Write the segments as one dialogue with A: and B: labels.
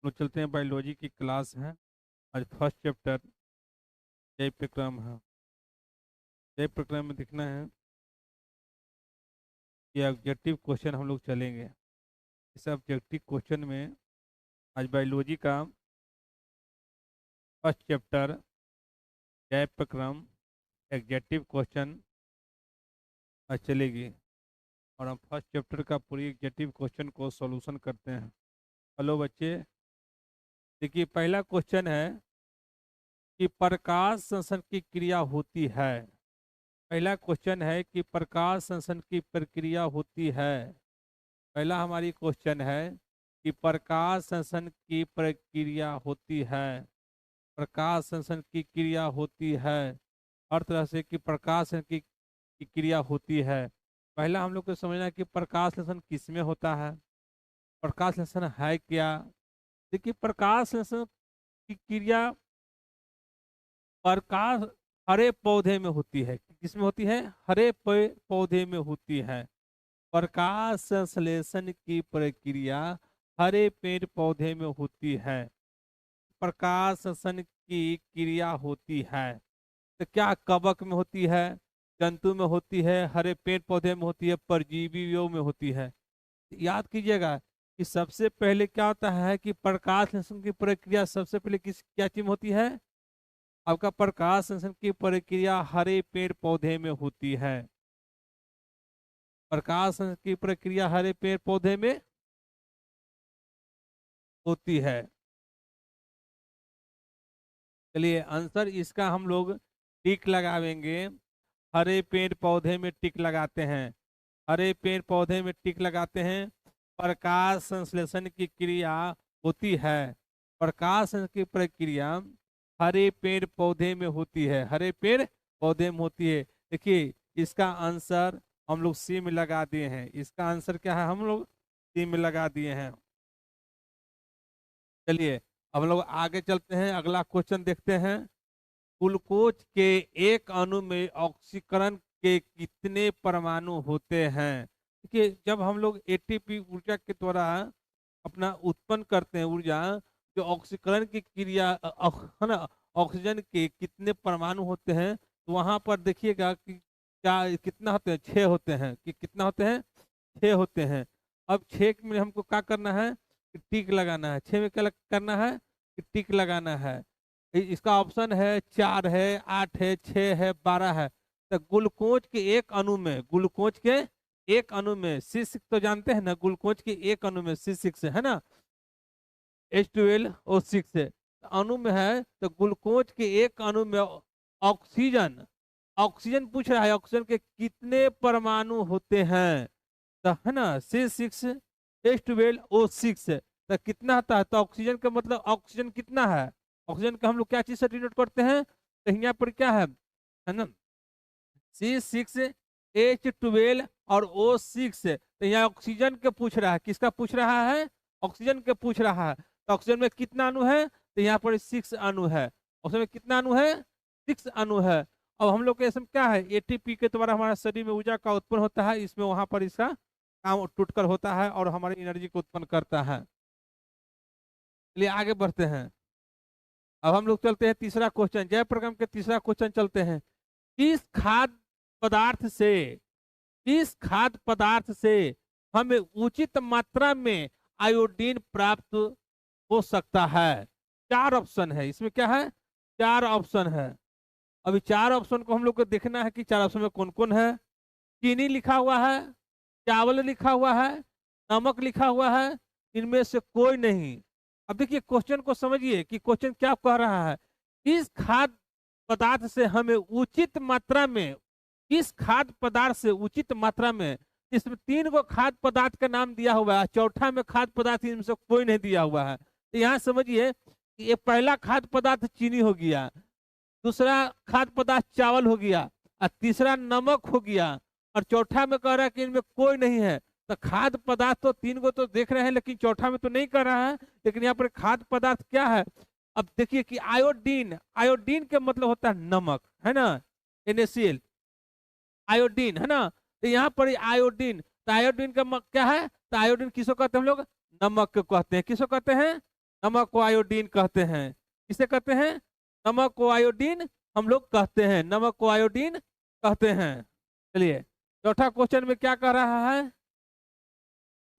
A: लोग चलते हैं, बायोलॉजी की क्लास है। आज फर्स्ट चैप्टर जैव प्रक्रम है। जैव प्रक्रम में दिखना है कि ऑब्जेक्टिव क्वेश्चन हम लोग चलेंगे। इस ऑब्जेक्टिव क्वेश्चन में आज बायोलॉजी का फर्स्ट चैप्टर जैव प्रक्रम एग्जेक्टिव क्वेश्चन आज चलेगी और हम फर्स्ट चैप्टर का पूरी एग्जेक्टिव क्वेश्चन को सॉल्यूशन करते हैं। हेलो बच्चे, देखिए पहला क्वेश्चन है कि प्रकाश संश्लेषण की क्रिया होती है। पहला क्वेश्चन है कि प्रकाश संश्लेषण की प्रक्रिया होती है। पहला हमारी क्वेश्चन है कि प्रकाश संश्लेषण की प्रक्रिया होती है। प्रकाश संश्लेषण की क्रिया होती है, हर तरह से कि प्रकाश संश्लेषण की क्रिया होती है। पहला हम लोग को समझना है कि प्रकाश संश्लेषण किस में होता है, प्रकाश संश्लेषण है क्या। देखिए प्रकाश संश्लेषण की क्रिया प्रकाश हरे पौधे में होती है। किसमें होती है? हरे पौधे में होती है। प्रकाश संश्लेषण की प्रक्रिया हरे पेड़ पौधे में होती है। प्रकाश संश्लेषण की क्रिया होती है तो क्या कवक में होती है, जंतु में होती है, हरे पेड़ पौधे में होती है, परजीवियों में होती है। याद कीजिएगा कि सबसे पहले क्या होता है कि प्रकाश संश्लेषण की प्रक्रिया सबसे पहले किस क्या चीज में होती है? आपका प्रकाश संश्लेषण की प्रक्रिया हरे पेड़ पौधे में होती है। प्रकाश संश्लेषण की प्रक्रिया हरे पेड़ पौधे में होती है। चलिए आंसर इसका हम लोग टिक लगावेंगे। हरे पेड़ पौधे में टिक लगाते हैं। हरे पेड़ पौधे में टिक लगाते हैं। प्रकाश संश्लेषण की क्रिया होती है। प्रकाश संश्लेषण की प्रक्रिया हरे पेड़ पौधे में होती है। हरे पेड़ पौधे में होती है। देखिए इसका आंसर हम लोग सी में लगा दिए हैं। इसका आंसर क्या है? हम लोग सी में लगा दिए हैं। चलिए अब हम लोग आगे चलते हैं, अगला क्वेश्चन देखते हैं। ग्लूकोज के एक अणु में ऑक्सीकरण के कितने परमाणु होते हैं? देखिए जब हम लोग एटीपी ऊर्जा के द्वारा अपना उत्पन्न करते हैं ऊर्जा, जो ऑक्सीकरण की क्रिया है ना, ऑक्सीजन के कितने परमाणु होते हैं तो वहां पर देखिएगा कि क्या कितना होते हैं? 6 होते हैं। कि कितना होते हैं? 6 होते हैं। अब 6 में हमको क्या करना है? कि टिक लगाना है। 6 में क्या करना है? कि टिक लगाना है। इसका ऑप्शन है 4 है, 8 है, 6 है, 12 है। तो ग्लूकोज के एक अणु में, ग्लूकोज के एक अणु में C6 तो जानते हैं ना, ग्लूकोज के एक अणु में C6 है ना, H12O6 है अणु में है। तो ग्लूकोज के एक अणु में ऑक्सीजन, ऑक्सीजन पूछ रहा है ऑक्सीजन के कितने परमाणु होते हैं तो है ना, C6H12O6 तो कितना आता है? तो ऑक्सीजन का मतलब ऑक्सीजन कितना है? ऑक्सीजन का हम लोग क्या चीज से डिनोट करते हैं? तो यहाँ पर क्या है ना, C6H12 और O6। तो यहाँ ऑक्सीजन के पूछ रहा है। किसका पूछ रहा है? ऑक्सीजन के पूछ रहा है। तो ऑक्सीजन में कितना अणु है? तो यहाँ पर 6 अणु है। ऑक्सीजन में कितना अणु है? 6 अणु है। अब हम लोग के इसमें क्या है? एटीपी के द्वारा हमारे शरीर में ऊर्जा का उत्पन्न होता है। इसमें वहां पर इसका काम टूटकर होता है और हमारी एनर्जी को उत्पन्न करता है। चलिए आगे बढ़ते हैं। अब हम लोग चलते हैं तीसरा क्वेश्चन, जय प्रक्रम के तीसरा क्वेश्चन चलते हैं। किस खाद्य पदार्थ से, किस खाद्य पदार्थ से हमें उचित मात्रा में आयोडीन प्राप्त हो सकता है? 4 ऑप्शन है इसमें। क्या है? 4 ऑप्शन है। अभी 4 ऑप्शन को हम लोग को देखना है कि 4 ऑप्शन में कौन कौन है। चीनी लिखा हुआ है, चावल लिखा हुआ है, नमक लिखा हुआ है, इनमें से कोई नहीं। अब देखिए क्वेश्चन को समझिए कि क्वेश्चन क्या कह रहा है। इस खाद्य पदार्थ से हमें उचित मात्रा में, किस खाद्य पदार्थ से उचित मात्रा में, इसमें 3 को खाद्य पदार्थ का नाम दिया हुआ है, चौथा में खाद्य पदार्थ इनमें से कोई नहीं दिया हुआ है। तो यहाँ समझिए कि ये पहला खाद्य पदार्थ चीनी हो गया, दूसरा खाद्य पदार्थ चावल हो गया, और तीसरा नमक हो गया, और चौथा में कह रहा है कि इनमें कोई नहीं है। तो खाद्य पदार्थ तो 3 को तो देख रहे हैं लेकिन चौथा में तो नहीं कर रहा है। लेकिन यहाँ पर खाद्य पदार्थ क्या है? अब देखिए कि आयोडीन, आयोडीन का मतलब होता है नमक, है ना, NaCl, आयोडीन है ना। तो यहाँ पर आयोडीन, तो आयोडीन का क्या है? तो आयोडीन किसको कहते हैं हम लोग? नमक को कहते हैं। किसको कहते हैं? नमक को आयोडीन कहते हैं। किसे कहते हैं? नमक को आयोडीन हम लोग कहते हैं, नमक को आयोडीन कहते हैं। चलिए चौथा क्वेश्चन में क्या कह रहा है?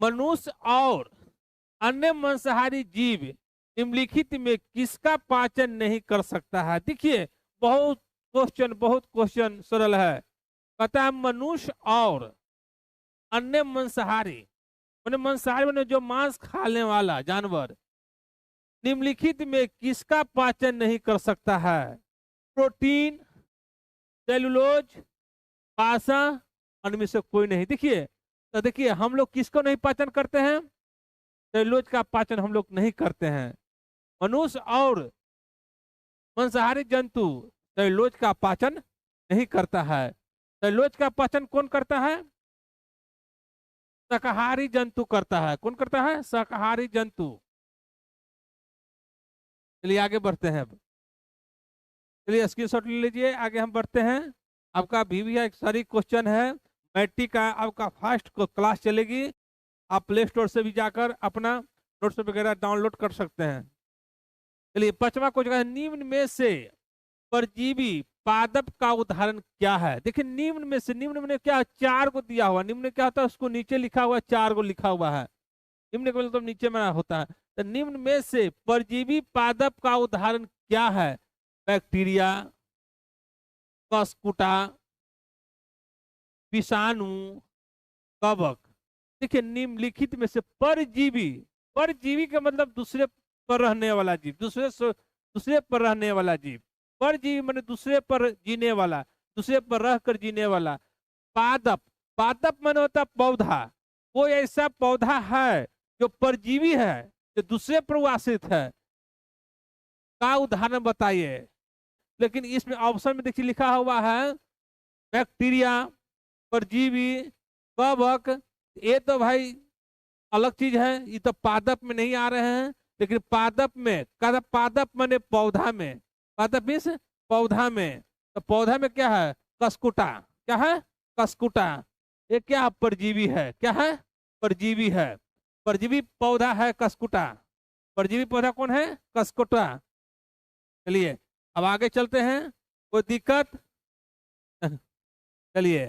A: मनुष्य और अन्य मांसाहारी जीव निम्नलिखित में किसका पाचन नहीं कर सकता है? देखिए बहुत क्वेश्चन सरल है। कहता है मनुष्य और अन्य मांसाहारी, मैंने मांसाहारी मैंने जो मांस खाने वाला जानवर, निम्नलिखित में किसका पाचन नहीं कर सकता है? प्रोटीन, सेलुलोज, पासा, उनमें से कोई नहीं। देखिए तो देखिए हम लोग किसको नहीं पाचन करते हैं? सेलुलोज का पाचन हम लोग नहीं करते हैं। मनुष्य और मांसाहारी जंतु सेलुलोज का पाचन नहीं करता है। सेलुलोज का पाचन कौन करता है? शाकाहारी जंतु करता है। कौन करता है? शाकाहारी जंतु। चलिए आगे बढ़ते हैं। अब चलिए स्क्रीनशॉट ले लीजिए, आगे हम बढ़ते हैं। आपका भी एक सारी क्वेश्चन है, मैट्रिक का आपका फर्स्ट क्लास चलेगी। आप प्ले स्टोर से भी जाकर अपना नोट्स वगैरह डाउनलोड कर सकते हैं। चलिए पांचवा क्वेश्चन है, निम्न में से परजीवी पादप का उदाहरण क्या है? देखिए निम्न में से, निम्न में क्या? चार को दिया हुआ। निम्न क्या होता है? उसको नीचे लिखा हुआ, चार को लिखा हुआ है। निम्न का मतलब नीचे में होता है। तो निम्न में से परजीवी पादप का उदाहरण क्या है? बैक्टीरिया, कस्कुटा, विषाणु, कवक। देखिए निम्नलिखित में से परजीवी, परजीवी का मतलब दूसरे पर रहने वाला जीव, दूसरे पर रहने वाला जीव। परजीवी माने दूसरे पर जीने वाला, दूसरे पर रहकर जीने वाला। पादप, पादप माने होता पौधा। कोई ऐसा पौधा है जो परजीवी है, जो दूसरे पर वासित है, का उदाहरण बताइए। लेकिन इसमें ऑप्शन में देखिए लिखा हुआ है बैक्टीरिया, परजीवी, कवक। ये तो भाई अलग चीज है, ये तो पादप में नहीं आ रहे हैं। लेकिन पादप में, पादप माने पौधा में, पादप मीन्स पौधा में। तो पौधा में क्या है? कस्कुटा। क्या है? कस्कुटा। ये क्या है? परजीवी है। क्या है? परजीवी है। परजीवी पौधा है कस्कुटा। परजीवी पौधा कौन है? कस्कुटा। चलिए अब आगे चलते हैं, कोई दिक्कत? चलिए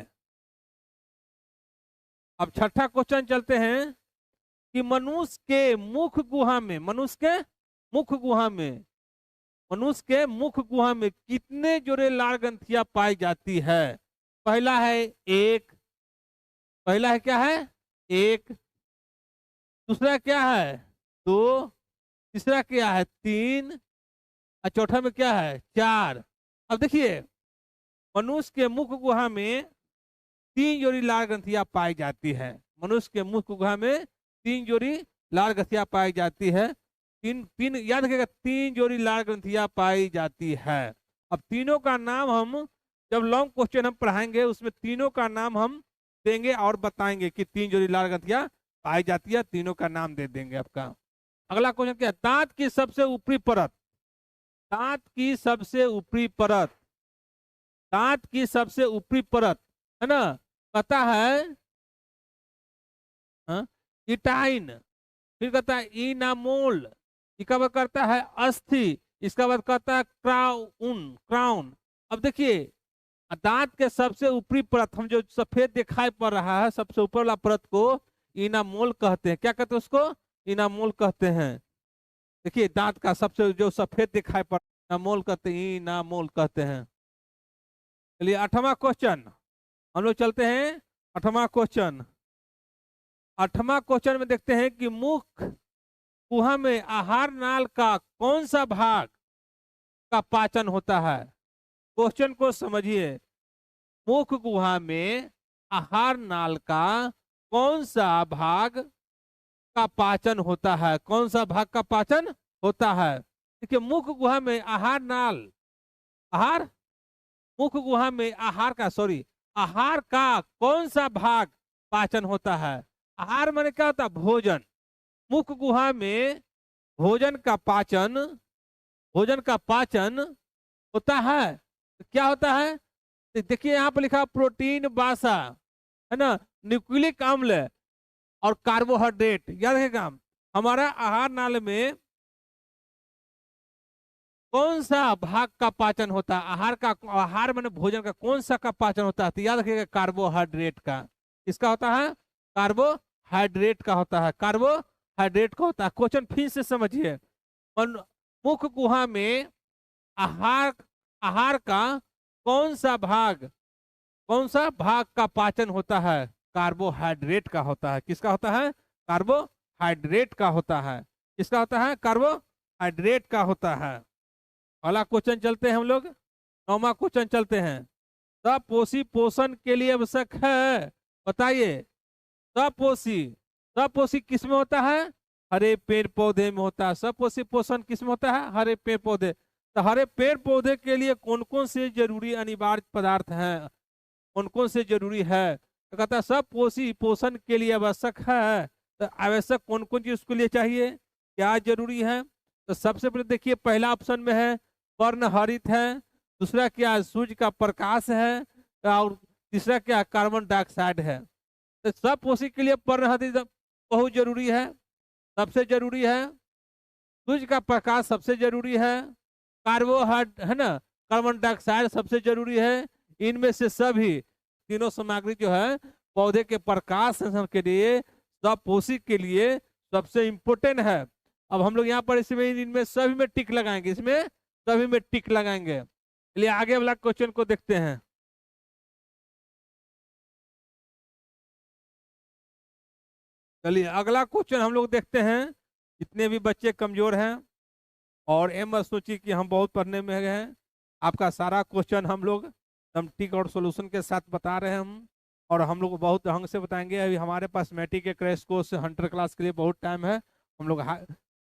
A: अब छठा क्वेश्चन चलते हैं कि मनुष्य के मुख गुहा में, मनुष्य के मुख गुहा में, मनुष्य के मुख गुहा में कितने जोड़े लाल ग्रंथियां पाई जाती है? पहला है एक, पहला है क्या है? एक। दूसरा क्या है? दो। तीसरा क्या है? तीन। और चौथा में क्या है? चार। अब देखिए मनुष्य के मुख गुहा में तीन जोड़ी लाल ग्रंथियां पाई जाती है। मनुष्य के मुख गुहा में तीन जोड़ी लाल ग्रंथियां पाई जाती है। तीन तीन याद रखिएगा, तीन जोड़ी लाल ग्रंथियां पाई जाती है। अब तीनों का नाम हम जब लॉन्ग क्वेश्चन हम पढ़ाएंगे उसमें तीनों का नाम हम देंगे और बताएंगे कि तीन जोड़ी लाल ग्रंथियां पाई जाती है, तीनों का नाम दे देंगे आपका। अगला क्वेश्चन क्या है? दांत की सबसे ऊपरी परत, दांत की सबसे ऊपरी परत, दांत की सबसे ऊपरी परत है ना, कहता है इटाइन। फिर कहता है इनामोल। इसका बाद करता है अस्थि। इसका बाद कहता है क्राउन, क्राउन। अब देखिए दांत के सबसे ऊपरी परत, हम जो सफेद दिखाई पड़ रहा है सबसे ऊपर वाला परत को इनामोल कहते हैं। क्या कहते हैं उसको? इनामोल कहते हैं। देखिए दांत का सबसे जो सफेद दिखाई पड़, इनामोल कहते हैं, इनामोल कहते हैं। चलिए आठवां क्वेश्चन हम लोग चलते हैं। आठवां क्वेश्चन, आठवां क्वेश्चन में देखते हैं कि मुख गुहा में आहार नाल का कौन सा भाग का पाचन होता है? क्वेश्चन को समझिए। मुख गुहा में आहार नाल का कौन सा भाग का पाचन होता है? कौन सा भाग का पाचन होता है? देखिए मुख गुहा में आहार नाल, आहार, मुख गुहा में आहार का, सॉरी, आहार का कौन सा भाग पाचन होता है? आहार माने क्या होता है? भोजन। मुख गुहा में भोजन का पाचन, भोजन का पाचन होता है। तो क्या होता है? तो देखिए यहाँ पर लिखा प्रोटीन, बासा है ना, न्यूक्लिक अम्ल और कार्बोहाइड्रेट। याद रखेगा हमारा आहार नाल में कौन सा भाग का पाचन होता है? आहार माने भोजन का कौन सा का पाचन होता है? तो याद रखिएगा कार्बोहाइड्रेट का। किसका होता है? कार्बोहाइड्रेट का होता है, कार्बोहाइड्रेट का होता है। क्वेश्चन फिर से समझिए। मुख गुहा में आहार आहार का कौन सा भाग, कौन सा भाग का पाचन होता है? कार्बोहाइड्रेट का होता है। किसका होता है? कार्बोहाइड्रेट का होता है। किसका होता है? कार्बोहाइड्रेट का होता है। अगला क्वेश्चन चलते हैं हम लोग, 9वां क्वेश्चन चलते हैं। सपोषी पोषण के लिए आवश्यक है, बताइए। सपोषी, सपोषी किस में होता है? हरे पेड़ पौधे में होता है। सपोषी पोषण किस में होता है? हरे पेड़ पौधे। तो हरे पेड़ पौधे के लिए कौन कौन से जरूरी अनिवार्य पदार्थ हैं, कौन कौन से जरूरी है? तो कहता है सपोषी पोषण के लिए आवश्यक है। तो आवश्यक कौन कौन चीज उसके लिए चाहिए, क्या जरूरी है? तो सबसे पहले देखिए, पहला ऑप्शन में है वर्ण हरित है, दूसरा क्या सूर्य का प्रकाश है, और तीसरा क्या कार्बन डाइऑक्साइड है। तो सपोषी के लिए वर्ण हरित बहुत जरूरी है, सबसे जरूरी है। सूर्य का प्रकाश सबसे जरूरी है, कार्बोहाइड्रेट है ना, कार्बन डाइऑक्साइड सबसे जरूरी है। इनमें से सभी तीनों सामग्री जो है पौधे के प्रकाश संश्लेषण के लिए, सपोषी के लिए सबसे इंपोर्टेंट है। अब हम लोग यहाँ पर इसमें इनमें सभी में टिक लगाएंगे, इसमें सभी में टिक लगाएंगे। चलिए आगे वाला क्वेश्चन को देखते हैं। चलिए अगला क्वेश्चन हम लोग देखते हैं। जितने भी बच्चे कमजोर हैं और एम मत सोचिए कि हम बहुत पढ़ने में हैं, आपका सारा क्वेश्चन हम लोग एकदम टिक और सॉल्यूशन के साथ बता रहे हैं हम, और हम लोग बहुत ढंग से बताएंगे। अभी हमारे पास मैट्रिक के क्रैश कोर्स हंटर क्लास के लिए बहुत टाइम है।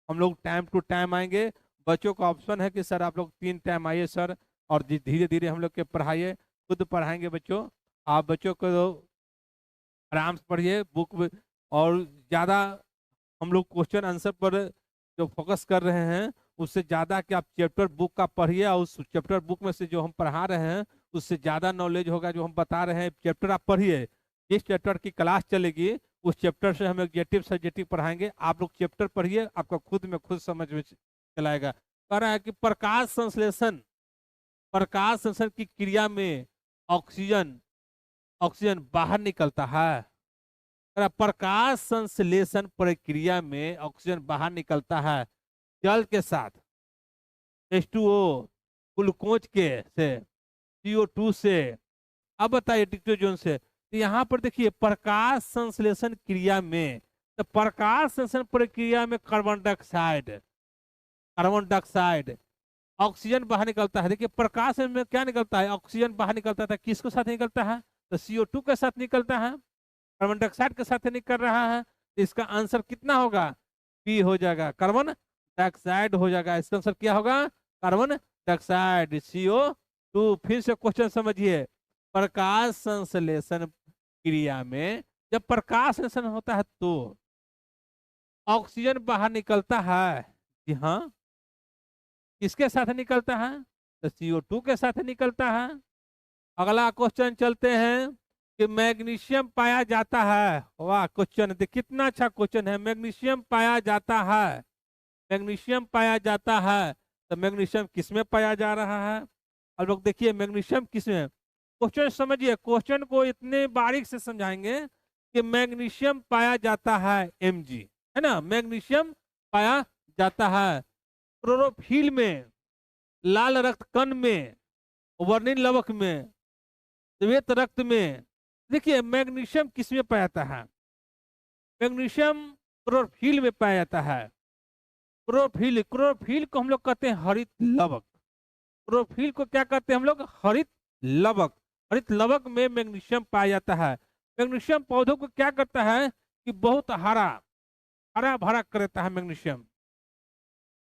A: हम लोग टाइम टू टाइम आएंगे। बच्चों का ऑप्शन है कि सर आप लोग 3 टाइम आइए सर, और धीरे धीरे हम लोग के पढ़ाइए, खुद पढ़ाएंगे बच्चों। आप बच्चों को आराम से पढ़िए बुक और ज़्यादा हम लोग क्वेश्चन आंसर पर जो फोकस कर रहे हैं, उससे ज़्यादा कि आप चैप्टर बुक का पढ़िए, और उस चैप्टर बुक में से जो हम पढ़ा रहे हैं उससे ज़्यादा नॉलेज होगा। जो हम बता रहे हैं चैप्टर आप पढ़िए, जिस चैप्टर की क्लास चलेगी उस चैप्टर से हम एग्जेक्टिव सब्जेक्टिव पढ़ाएंगे। आप लोग चैप्टर पढ़िए, आपका खुद में खुद समझ में चलाएगा। कह रहा है कि प्रकाश संश्लेषण, प्रकाश संश्लेषण की क्रिया में ऑक्सीजन ऑक्सीजन बाहर निकलता है। प्रकाश संश्लेषण प्रक्रिया में ऑक्सीजन बाहर निकलता है जल के साथ, H2O, ग्लूकोज के से, CO2 से। अब बताइए डिक्टोजोन से। तो यहाँ पर देखिए प्रकाश संश्लेषण क्रिया में, तो प्रकाश संश्लेषण प्रक्रिया में कार्बन डाइऑक्साइड ऑक्सीजन बाहर निकलता है। देखिए प्रकाश में क्या निकलता है? ऑक्सीजन बाहर निकलता था, किसके साथ निकलता है? तो CO2 के साथ निकलता है, कार्बन डाइऑक्साइड के साथ निकल रहा है। तो इसका आंसर कितना होगा? बी हो जाएगा, कार्बन डाइऑक्साइड हो जाएगा। इसका आंसर क्या होगा? Carbon dioxide, CO2। फिर से क्वेश्चन समझिए। प्रकाश संश्लेषण क्रिया में जब प्रकाश संश्लेषण होता है तो ऑक्सीजन बाहर निकलता है। जी हाँ, किसके साथ निकलता है? तो CO2 के साथ निकलता है। अगला क्वेश्चन चलते हैं कि मैग्नीशियम पाया जाता है। वाह क्वेश्चन कितना अच्छा क्वेश्चन है। मैग्नीशियम पाया जाता है, मैग्नीशियम पाया जाता है। तो मैग्नीशियम किसमें पाया जा रहा है? अब लोग देखिए मैग्नीशियम किसमें, क्वेश्चन समझिए, क्वेश्चन को इतने बारीक से समझाएंगे कि मैग्नीशियम पाया जाता है Mg, है ना, मैग्नीशियम पाया जाता है क्लोरोफिल में, लाल रक्त कण में, वर्णिल लवक में, श्वेत रक्त में। देखिए मैग्नीशियम किसमें पाया जाता है? मैग्नीशियम क्लोरोफिल में पाया जाता है। क्लोरोफिल, क्लोरोफिल को हम लोग कहते हैं हरित लवक। क्लोरोफिल को क्या कहते हैं हम लोग? हरित लवक। हरित लवक में मैग्नीशियम पाया जाता है। मैग्नीशियम पौधों को क्या करता है कि बहुत हरा हरा भरा कर देता है मैग्नीशियम।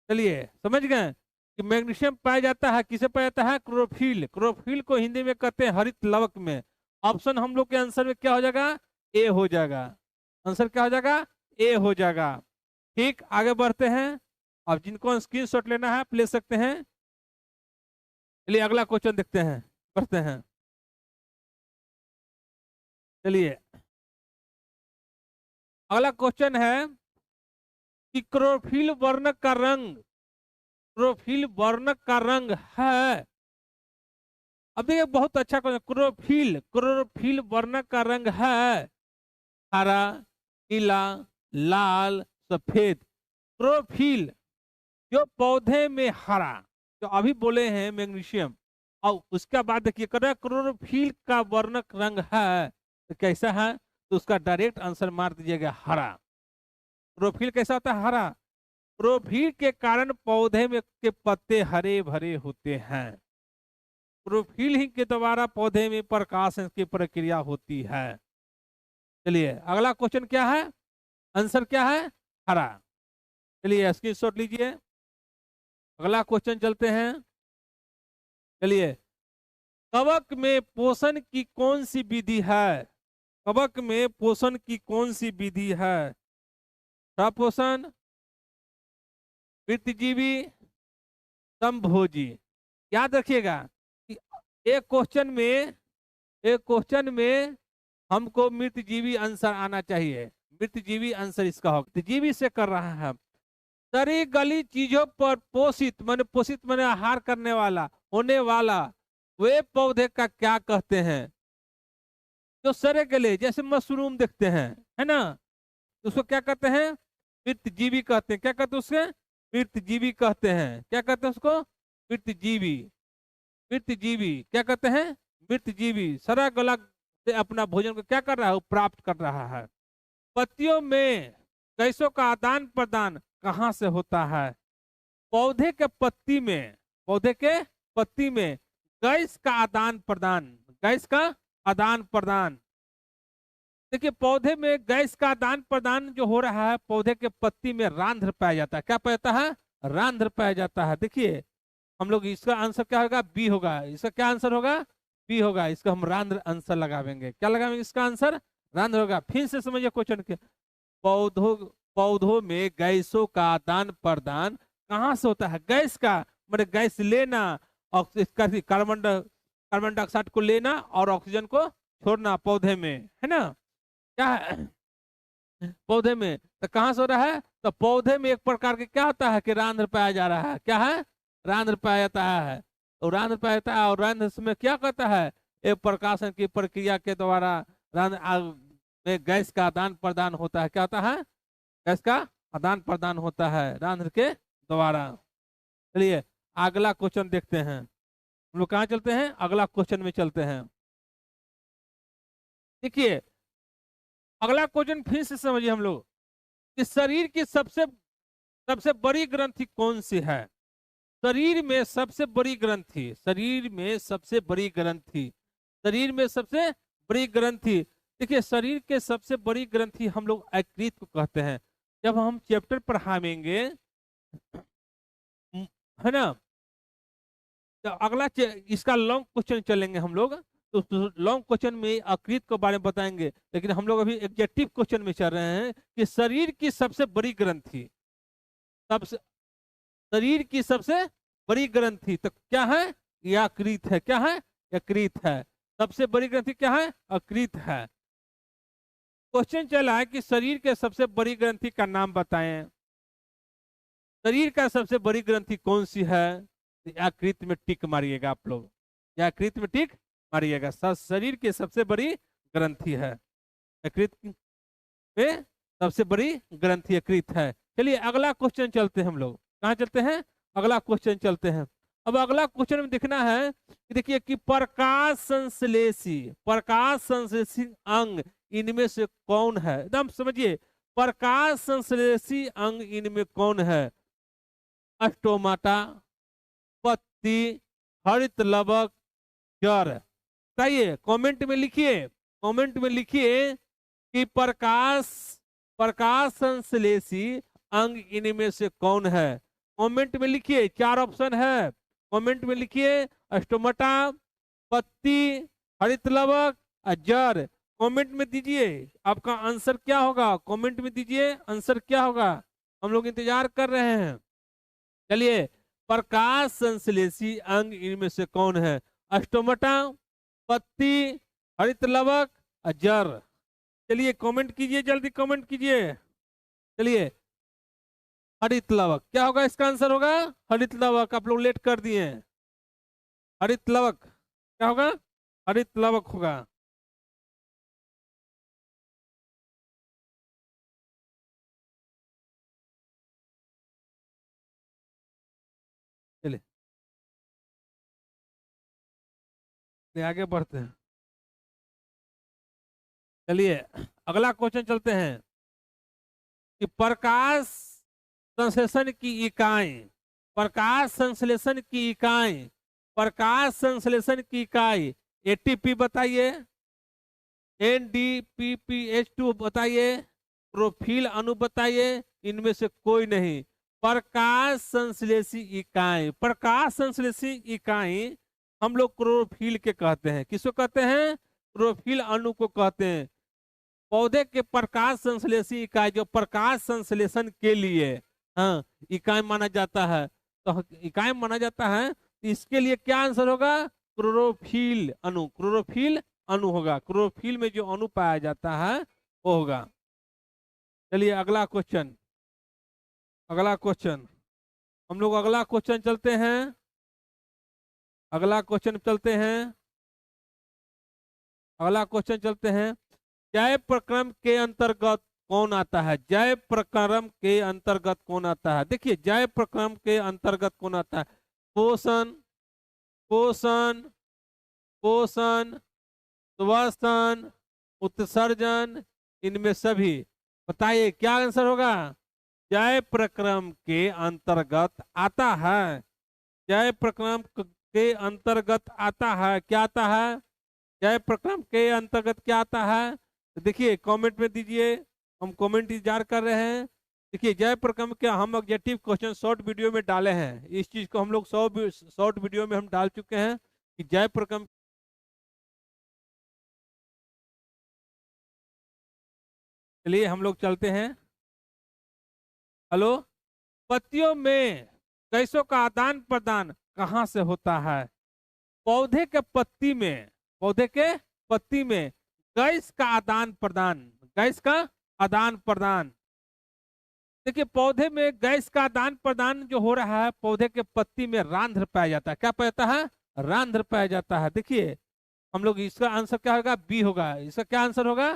A: चलिए समझ गए कि मैग्नीशियम पाया जाता है, किसे पाया जाता है? क्लोरोफिल। क्लोरोफिल को हिंदी में कहते हैं हरित लवक में। ऑप्शन हम लोग के आंसर में क्या हो जाएगा? ए हो जाएगा। आंसर क्या हो जाएगा? ए हो जाएगा। ठीक, आगे बढ़ते हैं। अब जिनको स्क्रीनशॉट लेना है आप ले सकते हैं। चलिए अगला क्वेश्चन देखते हैं, बढ़ते हैं। चलिए अगला क्वेश्चन है कि क्लोरोफिल वर्णक का रंग क्लोरोफिल वर्णक का रंग है। अब देखिए बहुत अच्छा क्वेश्चन, क्लोरोफिल क्लोरोफिल वर्णक का रंग है हरा, नीला, लाल, सफेद। क्लोरोफिल जो पौधे में हरा, जो अभी बोले हैं मैग्नीशियम, और उसका बाद देखिए कर क्लोरोफिल का वर्णक रंग है तो कैसा है, तो उसका डायरेक्ट आंसर मार दीजिएगा हरा। क्लोरोफिल कैसा होता है, हरा। क्लोरोफिल के कारण पौधे में के पत्ते हरे भरे होते हैं। क्लोरोफिल ही के द्वारा पौधे में प्रकाश की प्रक्रिया होती है। चलिए अगला क्वेश्चन क्या है, आंसर क्या है, हरा। चलिए स्क्रीनशॉट लीजिए, अगला क्वेश्चन चलते हैं। चलिए, कवक में पोषण की कौन सी विधि है, कवक में पोषण की कौन सी विधि है, स्वपोषण, वृत्तजीवी, समभोजी। याद रखिएगा कि एक क्वेश्चन में हमको मृतजीवी आंसर आना चाहिए। मृतजीवी आंसर इसका होगा, मृतजीवी से कर रहा है। सरी गली चीजों पर पोषित माने आहार करने वाला, होने वाला, वे पौधे का क्या कहते हैं। जो सरे गले जैसे मशरूम देखते हैं, है ना, उसको क्या कहते हैं, मृतजीवी कहते हैं। क्या कहते हैं उसके, मृतजीवी कहते हैं। क्या कहते हैं उसको, मृतजीवी। मृतजीवी क्या कहते हैं, मृतजीवी। सरा गला से अपना भोजन को क्या कर रहा है, वो प्राप्त कर रहा है। पत्तियों में गैसों का आदान प्रदान कहाँ से होता है, पौधे के पत्ती में, पौधे के पत्ती में गैस का आदान प्रदान, गैस का आदान प्रदान। देखिए पौधे में गैस का आदान प्रदान जो हो रहा है, पौधे के पत्ती में रांध्र पाया जाता है। क्या पाया जाता है, रांध्र पाया जाता है। देखिए हम लोग इसका आंसर क्या होगा, बी होगा। इसका क्या आंसर होगा, बी होगा। इसका हम रांध्र आंसर लगावेंगे। क्या लगावेंगे, इसका आंसर रांध्र होगा। फिर से समझिए क्वेश्चन के, पौधों पौधों में गैसों का आदान प्रदान कहाँ से होता है, गैस का मतलब गैस लेना, कार्बन डाइऑक्साइड को लेना और ऑक्सीजन को छोड़ना पौधे में, है ना। क्या है, पौधे में तो कहाँ से हो रहा है, तो पौधे में एक प्रकार के क्या होता है कि रांध्र पाया जा रहा है। क्या है, रांध्र पाया जाता है। तो रांध्र पाया जाता है, और रांध्र में क्या कहता है, एक प्रकाशन की प्रक्रिया के द्वारा रांध्र में गैस का आदान प्रदान होता है। क्या होता है, गैस का आदान प्रदान होता है रांध्र के द्वारा। चलिए अगला क्वेश्चन देखते हैं। हम लोग कहाँ चलते हैं, अगला क्वेश्चन में चलते हैं। देखिए अगला क्वेश्चन फिर से समझिए हम लोग, कि शरीर की सबसे सबसे बड़ी ग्रंथि कौन सी है। शरीर में सबसे बड़ी ग्रंथि, शरीर में सबसे बड़ी ग्रंथि, शरीर में सबसे बड़ी ग्रंथि। देखिए शरीर के सबसे बड़ी ग्रंथि हम लोग यकृत को कहते हैं। जब हम चैप्टर पढ़ाएंगे, है ना, तो इसका लॉन्ग क्वेश्चन चलेंगे हम लोग, तो लॉन्ग क्वेश्चन में यकृत के बारे में बताएंगे। लेकिन हम लोग अभी एग्जेक्टिव क्वेश्चन में चल रहे हैं कि शरीर की सबसे बड़ी ग्रंथि, सबसे शरीर की सबसे बड़ी ग्रंथि तो क्या है, यकृत है। क्या है, यकृत है। सबसे बड़ी ग्रंथि क्या है, यकृत है। क्वेश्चन चला है कि शरीर के सबसे बड़ी ग्रंथि का नाम बताएं। शरीर का सबसे बड़ी ग्रंथि कौन सी है, यकृत में टिक मारिएगा आप लोग, यकृत में टिक मारिएगा। शरीर की सबसे बड़ी ग्रंथि है, यकृत में सबसे बड़ी ग्रंथि यकृत है। चलिए अगला क्वेश्चन चलते हैं हम लोग, कहाँ चलते हैं, अगला क्वेश्चन चलते हैं। अब अगला क्वेश्चन में देखना है कि देखिए कि प्रकाश संश्लेषी अंग इनमें से कौन है, एकदम समझिए, प्रकाश संश्लेषी अंग इनमें कौन है। स्टोमाटा, पत्ती, हरित लवक, जड़। बताइए कमेंट में लिखिए, कमेंट में लिखिए कि प्रकाश संश्लेषी अंग इनमें से कौन है। कमेंट में लिखिए, 4 ऑप्शन है, कमेंट में लिखिए स्टोमाटा, पत्ती, हरित लवक और जड़। कमेंट में दीजिए आपका आंसर क्या होगा, कमेंट में दीजिए आंसर क्या होगा, हम लोग इंतजार कर रहे हैं। चलिए प्रकाश संश्लेषी अंग इनमें से कौन है, स्टोमाटा, पत्ती, हरित लवक और जड़। चलिए कमेंट कीजिए, जल्दी कमेंट कीजिए। चलिए हरित लवक। क्या होगा इसका आंसर? होगा हरित लवक। आप लोग लेट कर दिए हैं। हरित लवक क्या होगा? हरित लवक होगा। चलिए आगे बढ़ते हैं। चलिए अगला क्वेश्चन चलते हैं कि संश्लेषण की इकाई, प्रकाश संश्लेषण की इकाई, प्रकाश संश्लेषण की इकाई एटीपी बताइए, NDPPH2 बताइए, प्रोफिल अणु बताइए, इनमें से कोई नहीं। प्रकाश संश्लेषी इकाई, प्रकाश संश्लेषी इकाई हम लोग क्लोरोफिल के कहते हैं। किसको कहते हैं? क्लोरोफिल अणु को कहते हैं। पौधे के प्रकाश संश्लेषी इकाई जो प्रकाश संश्लेषण के लिए हाँ इकाई माना जाता है, तो इकाई माना जाता है, तो इसके लिए क्या आंसर होगा? क्लोरोफिल अणु। क्लोरोफिल अणु होगा। क्लोरोफिल में जो अणु पाया जाता है वो होगा। चलिए अगला क्वेश्चन, अगला क्वेश्चन हम लोग अगला क्वेश्चन चलते हैं। अगला क्वेश्चन चलते हैं। अगला क्वेश्चन चलते हैं। जय प्रक्रम के अंतर्गत कौन आता है? जय प्रक्रम के अंतर्गत कौन आता है? देखिए जय प्रक्रम के अंतर्गत कौन आता है? पोषण, पोषण, पोषण, श्वसन, उत्सर्जन, इनमें सभी बताइए क्या आंसर होगा? जय प्रक्रम के अंतर्गत आता है। जय प्रक्रम के अंतर्गत आता है। क्या आता है? जय प्रक्रम के अंतर्गत क्या आता है? तो देखिए कमेंट में दीजिए, हम कमेंट इंतजार कर रहे हैं। देखिए जय प्रक्रम के हम ऑब्जेक्टिव क्वेश्चन शॉर्ट वीडियो में डाले हैं। इस चीज को हम लोग शॉर्ट वीडियो में हम डाल चुके हैं कि जय प्रक्रम। चलिए हम लोग चलते हैं। हेलो, पत्तियों में गैसों का आदान प्रदान कहाँ से होता है? पौधे के पत्ती में, पौधे के पत्ती में गैस का आदान प्रदान, गैस का आदान प्रदान। देखिए पौधे में गैस का आदान प्रदान जो हो रहा है, पौधे के पत्ती में रांध्र पाया जाता है। क्या पाया जाता है? रांध्र पाया जाता है। देखिए हम लोग इसका आंसर क्या होगा? बी होगा। इसका क्या आंसर होगा?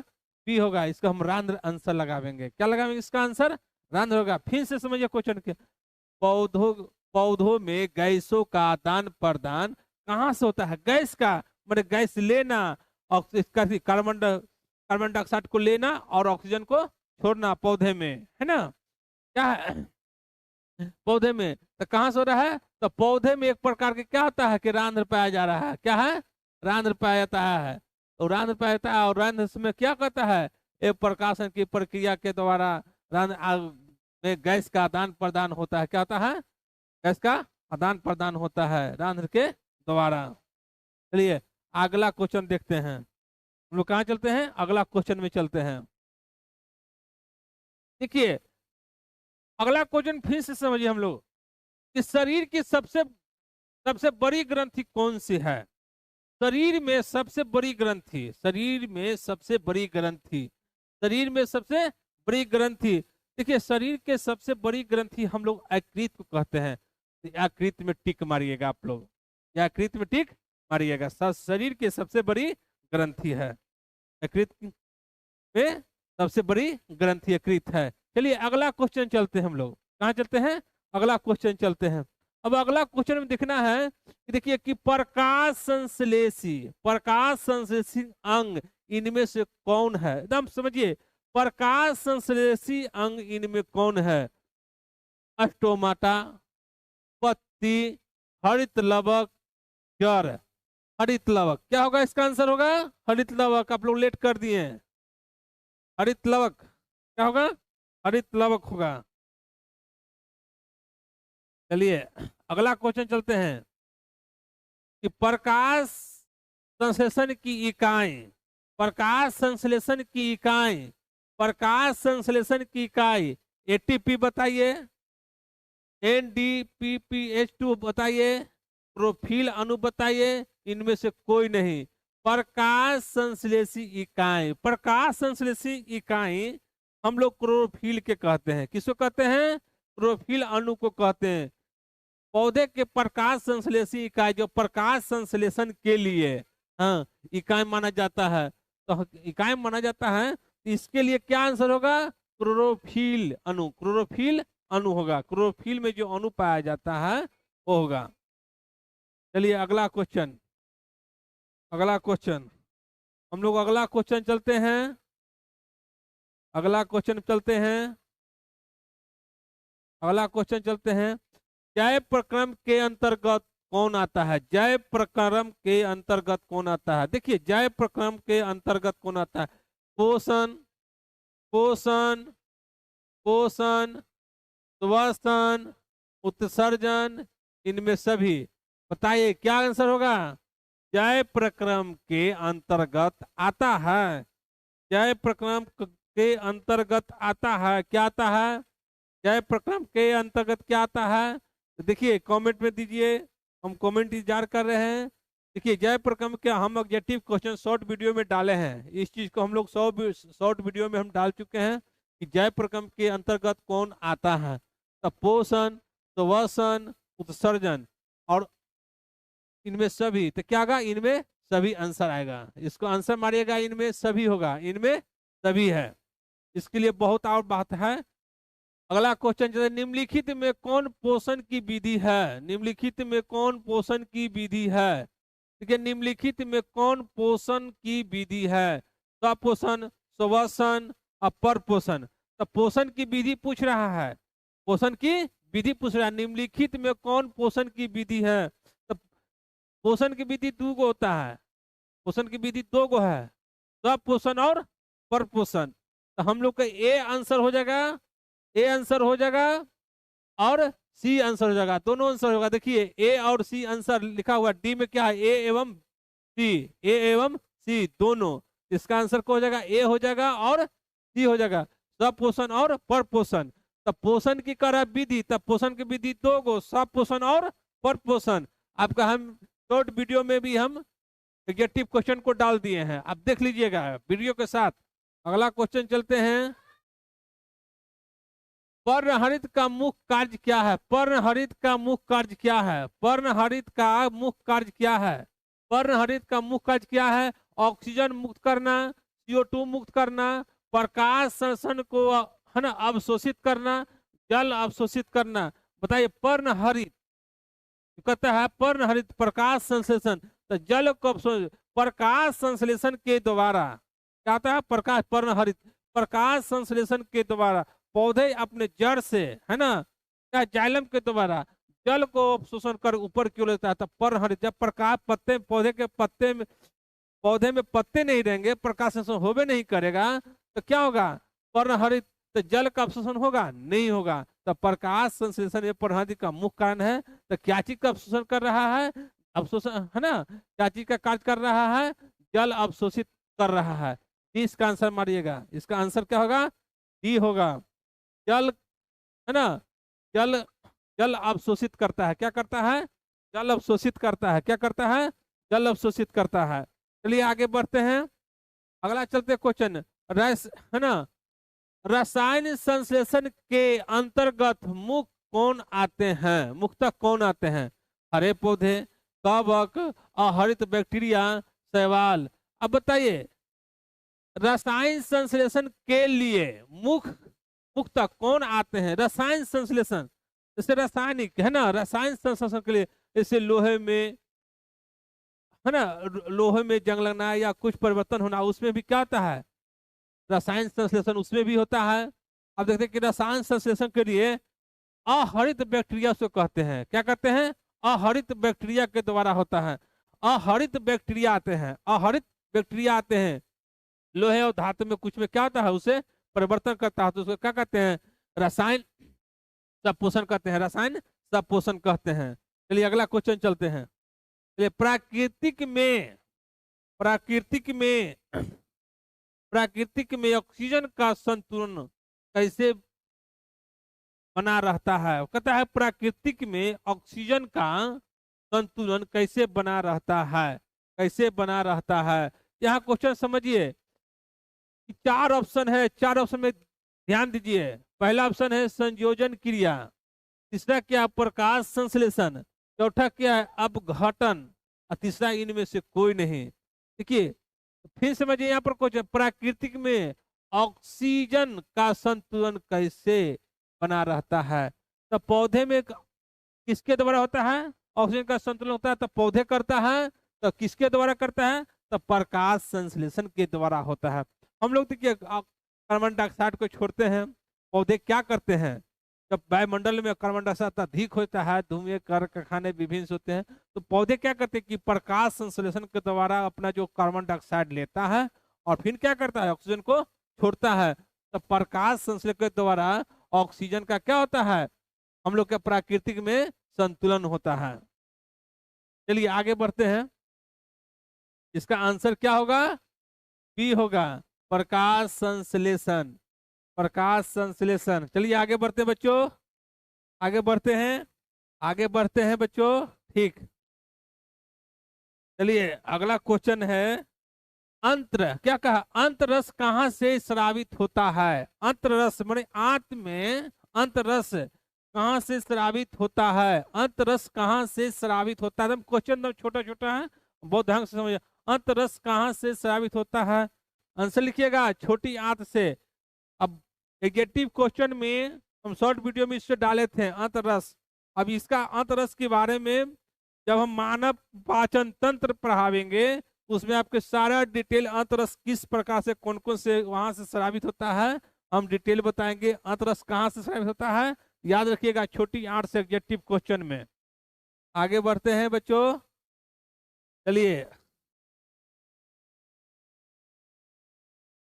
A: बी होगा। इसका हम रांध्र आंसर लगावेंगे। क्या लगावेंगे? इसका आंसर रांध्र होगा। फिर से समझिए क्वेश्चन के। पौधों पौधों में गैसों का आदान प्रदान कहाँ से होता है? गैस का मतलब गैस लेना, कार्बन डाइऑक्साइड को लेना और ऑक्सीजन को छोड़ना पौधे में, है ना? क्या है? पौधे में तो कहाँ से हो रहा है? तो पौधे में एक प्रकार के क्या होता है कि रांध्र पाया जा रहा है। क्या है? रांध्र पाया जाता है। तो रांध्र पाया जाता है और रांध्र में क्या कहता है? एक प्रकाशन की प्रक्रिया के द्वारा में गैस का आदान प्रदान होता है। क्या होता है? गैस का आदान प्रदान होता है रांध्र के द्वारा। चलिए अगला क्वेश्चन देखते हैं। हम लोग कहाँ चलते हैं? अगला क्वेश्चन में चलते हैं। देखिए अगला क्वेश्चन फिर से समझिए हम लोग कि शरीर की सबसे सबसे बड़ी ग्रंथि कौन सी है? शरीर में सबसे बड़ी ग्रंथि, शरीर में सबसे बड़ी ग्रंथि, शरीर में सबसे बड़ी ग्रंथि। देखिए शरीर के सबसे बड़ी ग्रंथि हम लोग यकृत को कहते हैं। यकृत में टिक मारिएगा आप लोग, यकृत में टिक मारिएगा। शरीर की सबसे बड़ी ग्रंथि है यकृत में, सबसे बड़ी ग्रंथि यकृत है। चलिए अगला क्वेश्चन चलते हैं। हम लोग कहाँ चलते हैं? अगला क्वेश्चन चलते हैं। अब अगला क्वेश्चन में देखना है कि देखिए कि प्रकाश संश्लेषी, प्रकाश संश्लेषी अंग इनमें से कौन है? एकदम समझिए, प्रकाश संश्लेषी अंग इनमें कौन है? स्टोमाटा, पत्ती, हरित लवक, जड़। हरित लवक क्या होगा? इसका आंसर होगा हरित लवक। आप लोग लेट कर दिए हैं। हरित लवक क्या होगा? हरित लवक होगा। चलिए अगला क्वेश्चन चलते हैं कि प्रकाश संश्लेषण की इकाई, प्रकाश संश्लेषण की इकाई, प्रकाश संश्लेषण की इकाई एटीपी बताइए, NDPPH2 बताइए, प्रोफिल अणु बताइए, इनमें से कोई नहीं। प्रकाश संश्लेषी इकाई, प्रकाश संश्लेषी इकाई हम लोग क्लोरोफिल के कहते हैं। किसको कहते हैं? क्लोरोफिल अणु को कहते हैं। पौधे के प्रकाश संश्लेषी इकाई जो प्रकाश संश्लेषण के लिए हाँ इकाई माना जाता है, तो इकाई माना जाता है, तो इसके लिए क्या आंसर होगा? क्लोरोफिल अणु। क्लोरोफिल अणु होगा, क्लोरोफिल में जो अणु पाया जाता है वो होगा। चलिए अगला क्वेश्चन, अगला क्वेश्चन हम लोग अगला क्वेश्चन चलते हैं, अगला क्वेश्चन चलते हैं, अगला क्वेश्चन चलते हैं। जैव प्रक्रम के अंतर्गत कौन आता है? जैव प्रक्रम के अंतर्गत कौन आता है? देखिए जैव प्रक्रम के अंतर्गत कौन आता है? पोषण, पोषण, पोषण, श्वसन, उत्सर्जन, इनमें सभी। बताइए क्या आंसर होगा? जैव प्रक्रम के अंतर्गत आता है, जैव प्रक्रम के अंतर्गत आता है। क्या आता है? जैव प्रक्रम के अंतर्गत क्या आता है? तो देखिए कमेंट में दीजिए, हम कमेंट इंतजार कर रहे हैं। देखिए जैव प्रक्रम के हम ऑब्जेक्टिव क्वेश्चन शॉर्ट वीडियो में डाले हैं, इस चीज को हम लोग शॉर्ट वीडियो में हम डाल चुके हैं कि जैव प्रक्रम के अंतर्गत कौन आता है। तो पोषण, श्वसन, उत्सर्जन और इनमें सभी, तो क्या होगा? इनमें सभी आंसर आएगा। इसको आंसर मारिएगा, इनमें सभी होगा, इनमें सभी है। इसके लिए बहुत और बात है। अगला क्वेश्चन जैसे निम्नलिखित में कौन पोषण की विधि है? निम्नलिखित में कौन पोषण की विधि है? ठीक है, निम्नलिखित में कौन पोषण की विधि है? स्वपोषण, श्वसन और परपोषण। तो पोषण की विधि पूछ रहा है, पोषण की विधि पूछ रहा है। निम्नलिखित में कौन पोषण की विधि है? तो पोषण की विधि दो गो होता है, पोषण की विधि दो गो है, स्वपोषण और परपोषण। तो हम लोग का ए आंसर हो जाएगा, ए आंसर हो जाएगा और सी आंसर हो जाएगा, दोनों आंसर होगा। देखिए ए और सी आंसर लिखा हुआ, डी में क्या है? ए एवं सी, ए एवं सी दोनों। इसका आंसर क्या हो जाएगा? ए हो जाएगा और सी हो जाएगा, स्वपोषण और परपोषण। तब पोषण की करा विधि, तब पोषण की विधि दो गो, स्वपोषण और परपोषण। आपका हम शॉर्ट वीडियो में भी हम ऑब्जेक्टिव क्वेश्चन को डाल दिए हैं, आप देख लीजिएगा वीडियो के साथ। अगला क्वेश्चन चलते हैं। पर्णहरित का मुख्य कार्य क्या है? पर्णहरित का मुख्य कार्य क्या है? पर्णहरित का मुख्य कार्य क्या है? पर्णहरित का मुख्य कार्य क्या है? ऑक्सीजन मुक्त करना, CO2 मुक्त करना, प्रकाश संश्लेषण को है ना अवशोषित करना, जल अवशोषित करना। बताइए पर्णहरित कहता है, पर्णहरित प्रकाश संश्लेषण, तो जल को प्रकाश संश्लेषण के द्वारा क्या होता है? प्रकाश, पर्णहरित प्रकाश संश्लेषण के द्वारा पौधे अपने जड़ से है ना या जाइलम के द्वारा जल को शोषण कर ऊपर क्यों लेता है? तो पर्णहरित, जब प्रकाश पत्ते पौधे के पत्ते में, पौधे में पत्ते नहीं रहेंगे, प्रकाश संश्लेषण होवे नहीं करेगा, तो क्या होगा? पर्णहरित, तो जल का अवशोषण होगा? नहीं होगा। तो प्रकाश संश्लेषण ये पर्णहरित का मुख्य कारण है। तो क्या चीज का अवशोषण कर रहा है? अवशोषण है ना, क्या चीज का कार्य कर रहा है? जल अवशोषित कर रहा है। इसका आंसर मारिएगा, इसका आंसर क्या होगा? डी होगा। जल है ना, जल, जल अवशोषित करता है। क्या करता है? जल अवशोषित करता है। क्या करता है? जल अवशोषित करता है। चलिए आगे बढ़ते हैं, अगला चलते क्वेश्चन। रस है ना, रसायन संश्लेषण के अंतर्गत मुख्य कौन आते हैं? मुख्यतः कौन आते हैं? हरे पौधे, कवक, अहरित बैक्टीरिया, शैवाल। अब बताइए रसायन संश्लेषण के लिए मुख्यतः कौन आते हैं? रसायन संश्लेषण जैसे रासायनिक है ना, रसायन संश्लेषण के लिए जैसे लोहे में है ना, लोहे में जंग लगना या कुछ परिवर्तन होना, उसमें भी क्या होता है? रसायन संश्लेषण उसमें भी होता है। अब देखते हैं कि रसायन संश्लेषण के लिए अहरित बैक्टीरिया से कहते हैं। क्या कहते हैं? अहरित बैक्टीरिया के द्वारा होता है। अहरित बैक्टीरिया आते हैं, अहरित बैक्टीरिया आते हैं लोहे और धातु में, कुछ में क्या होता है? उसे परिवर्तन करता है, तो उसको क्या कहते हैं? रसायन सपोषण कहते हैं, रसायन सपोषण कहते हैं। चलिए अगला क्वेश्चन चलते हैं। चलिए प्राकृतिक में, प्राकृतिक में, प्राकृतिक में ऑक्सीजन का संतुलन कैसे बना रहता है? कहता है प्राकृतिक में ऑक्सीजन का संतुलन कैसे बना रहता है? कैसे बना रहता है? यहाँ क्वेश्चन समझिए, चार ऑप्शन है, चार ऑप्शन में ध्यान दीजिए। पहला ऑप्शन है संयोजन क्रिया, तीसरा क्या प्रकाश संश्लेषण, चौथा क्या है अपघटन, और तीसरा इनमें से कोई नहीं। देखिए फिर समझिए यहाँ पर कुछ प्राकृतिक में ऑक्सीजन का संतुलन कैसे बना रहता है। तो पौधे में किसके द्वारा होता है ऑक्सीजन का संतुलन होता है, तो पौधे करता है। तो किसके द्वारा करता है, तो प्रकाश संश्लेषण के द्वारा होता है। हम लोग देखिए कार्बन डाइऑक्साइड को छोड़ते हैं, पौधे क्या करते हैं, जब वायुमंडल में कार्बन डाइऑक्साइड अधिक होता है, धुएं कारखाने विभिन्न होते हैं, तो पौधे क्या करते हैं कि प्रकाश संश्लेषण के द्वारा अपना जो कार्बन डाइऑक्साइड लेता है और फिर क्या करता है ऑक्सीजन को छोड़ता है। तो प्रकाश संश्लेषण के द्वारा ऑक्सीजन का क्या होता है, हम लोग के प्राकृतिक में संतुलन होता है। चलिए आगे बढ़ते हैं, इसका आंसर क्या होगा, बी होगा, प्रकाश संश्लेषण, प्रकाश संश्लेषण। चलिए आगे बढ़ते हैं बच्चों, आगे बढ़ते हैं, आगे बढ़ते हैं बच्चों। ठीक, चलिए अगला क्वेश्चन है, अंत्र क्या कहा, अंतरस कहां से स्रावित होता है। अंतरस माने आंत में अंतरस कहां से स्रावित होता है, अंतरस कहां से स्रावित होता है। क्वेश्चन छोटा छोटा है, बहुत ढंग से समझिए। अंतरस कहां से स्रावित होता है, आंसर लिखिएगा छोटी आंत से। अब एग्जेक्टिव क्वेश्चन में हम शॉर्ट वीडियो में इससे डाले थे अंतरस। अब इसका अंतरस के बारे में जब हम मानव पाचन तंत्र पढ़ावेंगे उसमें आपके सारा डिटेल अंतरस किस प्रकार से कौन कौन से वहां से स्रावित होता है हम डिटेल बताएंगे। अंतरस कहां से स्रावित होता है याद रखिएगा छोटी आंत से एग्जेक्टिव क्वेश्चन में। आगे बढ़ते हैं बच्चों, चलिए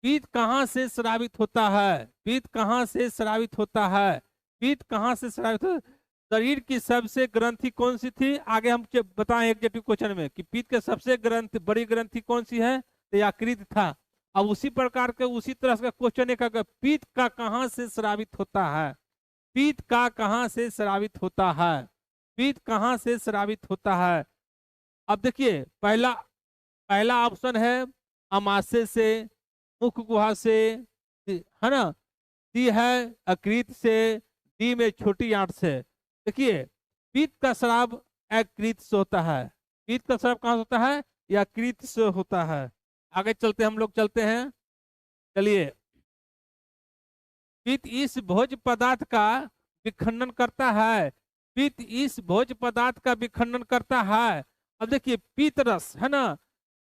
A: पित्त कहां से स्रावित होता है, पित्त कहां से स्रावित होता है, पित्त कहां से स्रावित होता है। शरीर की सबसे ग्रंथि कौन सी थी, आगे हम बताएं एग्जेक्टिव क्वेश्चन में कि पित्त के सबसे ग्रंथि बड़ी ग्रंथि कौन सी है, तो यकृत था। अब उसी प्रकार के उसी तरह का क्वेश्चन एक पित्त का कहां से स्रावित होता है, पित्त का कहां से स्रावित होता है, पित्त कहां से स्रावित होता है। अब देखिए पहला पहला ऑप्शन है अमाशय से, मुख गुहा से, है ना, सी है यकृत से, डी में छोटी आंत से। देखिए पित्त का स्राव यकृत से होता है, पित्त का स्राव कहां से होता है, यकृत से होता है। आगे चलते हम लोग चलते हैं, चलिए पित्त इस भोज्य पदार्थ का विखंडन करता है, पित्त इस भोज्य पदार्थ का विखंडन करता है। अब देखिए पित्त रस है ना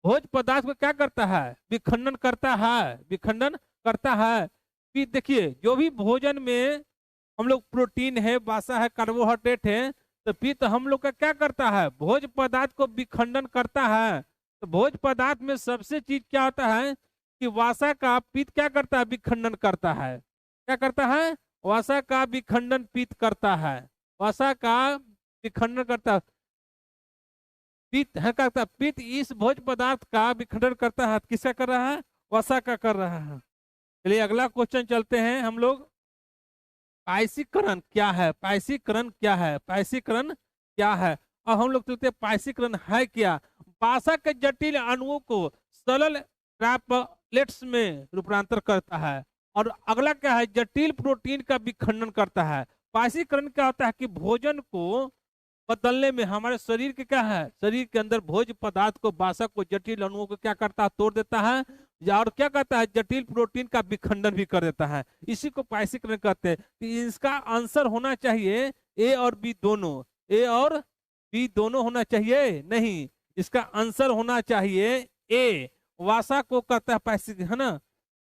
A: भोज्य पदार्थ को क्या करता है, विखंडन करता है, विखंडन करता है। पित्त देखिए जो भी भोजन में हम लोग प्रोटीन है, वसा है, कार्बोहाइड्रेट है, तो पित्त हम लोग का क्या करता है, भोज्य पदार्थ को विखंडन करता है। तो भोज्य पदार्थ में सबसे चीज क्या होता है कि वसा का पित्त क्या करता है, विखंडन करता है। क्या करता है, वसा का विखंडन पित्त करता है, वसा का विखंडन करता है। पित्त है करता, पित्त इस भोज्य पदार्थ का विखंडन करता है, किसका कर रहा है, वसा का कर रहा है। चलिए अगला क्वेश्चन चलते हैं हम लोग, पायसीकरण क्या है, पायसीकरण क्या है, पायसीकरण क्या है। और हम लोग चलते हैं पायसीकरण है क्या, वसा के जटिल अणुओं को सरल ड्रॉपलेट्स में रूपांतर करता है। और अगला क्या है, जटिल प्रोटीन का विखंडन करता है। पायसीकरण क्या होता है कि भोजन को बदलने में हमारे शरीर के क्या है, शरीर के अंदर भोज्य पदार्थ को वसा को जटिल अणुओं को क्या करता है, तोड़ देता है, और क्या करता है, जटिल प्रोटीन का विखंडन भी कर देता है। इसी को पायसीकरण कहते हैं। तो इसका आंसर होना चाहिए ए और बी दोनों, ए और बी दोनों होना चाहिए, नहीं इसका आंसर होना चाहिए ए, वसा को कहता है पायसीकरण, है ना।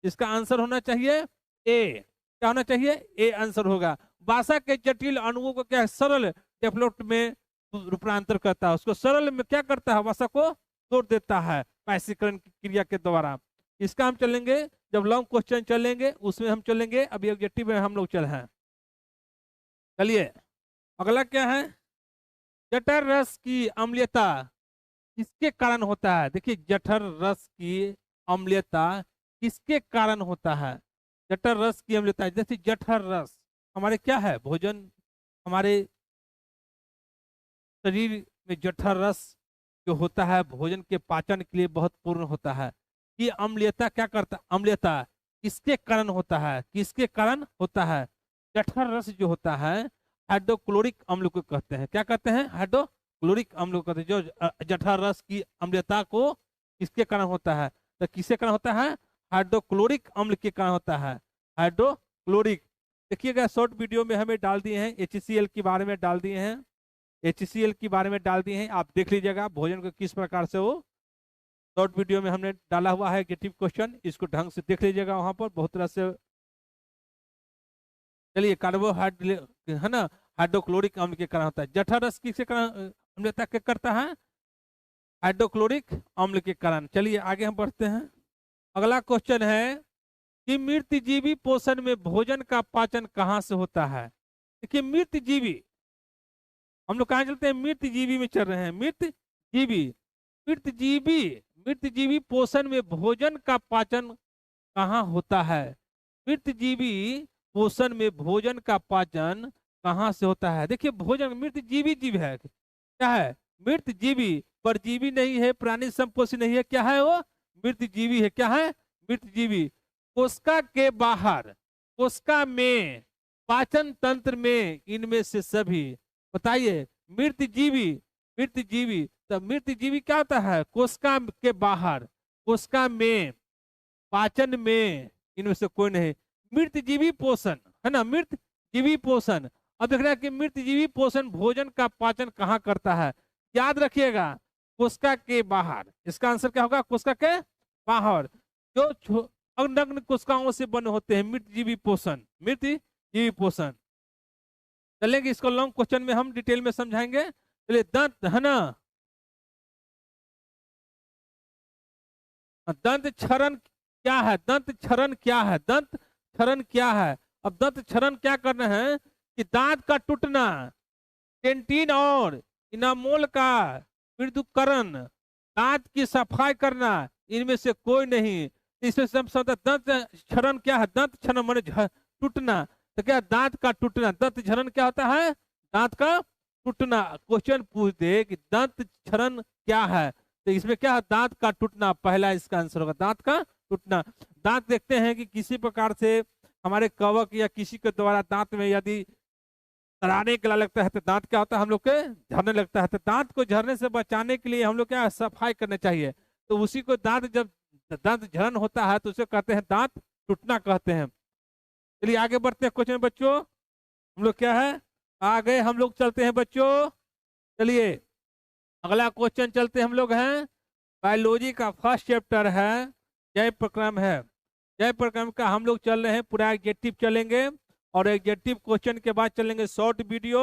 A: इसका आंसर होना चाहिए ए, क्या होना चाहिए, ए आंसर होगा। वसा के जटिल अणुओं को क्या सरल डेवलप में रूपांतर करता है, उसको सरल में क्या करता है, वसा को तोड़ देता है पायसीकरण की क्रिया के द्वारा। इसका हम चलेंगे जब लॉन्ग क्वेश्चन चलेंगे उसमें हम चलेंगे, अभी ऑब्जेक्टिव में हम लोग चल हैं। चलिए अगला क्या है, जठर रस की अम्लीयता किसके कारण होता है। देखिए जठर रस की अम्लीयता किसके कारण होता है, जठर रस की अम्लीयता, जैसे जठर रस हमारे क्या है, भोजन हमारे शरीर में जठर रस जो होता है भोजन के पाचन के लिए बहुत पूर्ण होता है। ये अम्लीयता क्या करता है, अम्लीयता किसके कारण होता है, किसके कारण होता है, जठर रस जो होता है हाइड्रोक्लोरिक अम्ल को कहते हैं। क्या कहते हैं? हाइड्रोक्लोरिक अम्ल को कहते हैं। जो जठर रस की अम्लता को किसके कारण होता है? तो किसके कारण होता है? हाइड्रोक्लोरिक अम्ल के कारण होता है। हाइड्रोक्लोरिक, देखिएगा शॉर्ट वीडियो में हमें डाल दिए हैं, HCl के बारे में डाल दिए हैं, HCl के बारे में डाल दिए हैं, आप देख लीजिएगा भोजन को किस प्रकार से वो शॉर्ट वीडियो में हमने डाला हुआ है गेटिव क्वेश्चन, इसको ढंग से देख लीजिएगा, वहां पर बहुत तरह से। चलिए, कार्बोहाइड्रेट है ना, हाइड्रोक्लोरिक अम्ल के कारण होता है। जठर रस किसके कारण अम्लता के करता है? हाइड्रोक्लोरिक अम्ल के कारण। चलिए आगे हम बढ़ते हैं। अगला क्वेश्चन है कि मृतजीवी पोषण में भोजन का पाचन कहाँ से होता है? देखिए मृतजीवी, हम लोग कहाँ चलते हैं? मृतजीवी में चल रहे हैं। मृतजीवी, मृतजीवी, मृतजीवी पोषण में भोजन का पाचन कहाँ होता है? मृतजीवी पोषण में भोजन का पाचन कहाँ से होता है? देखिए भोजन मृतजीवी जीव है, क्या है? मृतजीवी, परजीवी नहीं है, प्राणी संपोषी नहीं है, क्या है वो? मृतजीवी है। क्या है? मृतजीवी। कोशिका के बाहर, कोशिका में, पाचन तंत्र में, इनमें से सभी। बताइए मृतजीवी, मृतजीवी, तो मृतजीवी क्या होता है? कोशिका के बाहर, कोशिका में, पाचन में, इनमें से कोई नहीं। मृतजीवी पोषण है ना, मृतजीवी पोषण। अब देख रहे हैं कि मृतजीवी पोषण भोजन का पाचन कहाँ करता है? याद रखिएगा, कोशिका के बाहर। इसका आंसर क्या होगा? कोशिका के बाहर। जो नग्न कोशिकाओं से बने होते हैं मृतजीवी पोषण, मृतजीवी पोषण। चलेंगे, इसको लॉन्ग क्वेश्चन में हम डिटेल में समझाएंगे। चलिए, दंत है ना, दंत क्षरण क्या है? दंत क्षरण क्या है? दंत क्षरण क्या है? अब दंत क्षरण क्या करना है कि दांत का टूटना, डेंटिन और इनामोल का मृदुकरण, दांत की सफाई करना, इनमें से कोई नहीं। इसमें दंत क्षरण क्या है? दंत क्षरण माने टूटना। तो क्या दांत का टूटना? दंत क्षरण क्या होता है? दांत का टूटना। क्वेश्चन पूछ दे कि दंत क्षरण क्या है, तो इसमें क्या है? दांत का टूटना पहला इसका आंसर होगा, दांत का टूटना। दांत देखते हैं कि किसी प्रकार से हमारे कवक या किसी के द्वारा दांत में यदि सड़ाने के लिए लगता है तो दांत क्या होता है? हम लोग के झड़ने लगता है। तो दांत को झड़ने से बचाने के लिए हम लोग क्या सफाई करना चाहिए। तो उसी को दांत, जब दांत झड़न होता है तो उसे कहते हैं दांत टूटना कहते हैं। चलिए आगे बढ़ते हैं क्वेश्चन बच्चों। हम लोग क्या है, आगे हम लोग चलते हैं बच्चों। चलिए अगला क्वेश्चन चलते हम लोग हैं। बायोलॉजी का फर्स्ट चैप्टर है, जय प्रक्रम है। जय प्रक्रम का हम लोग चल रहे हैं, पूरा एग्जेक्टिव चलेंगे और एग्जेक्टिव क्वेश्चन के बाद चलेंगे शॉर्ट वीडियो।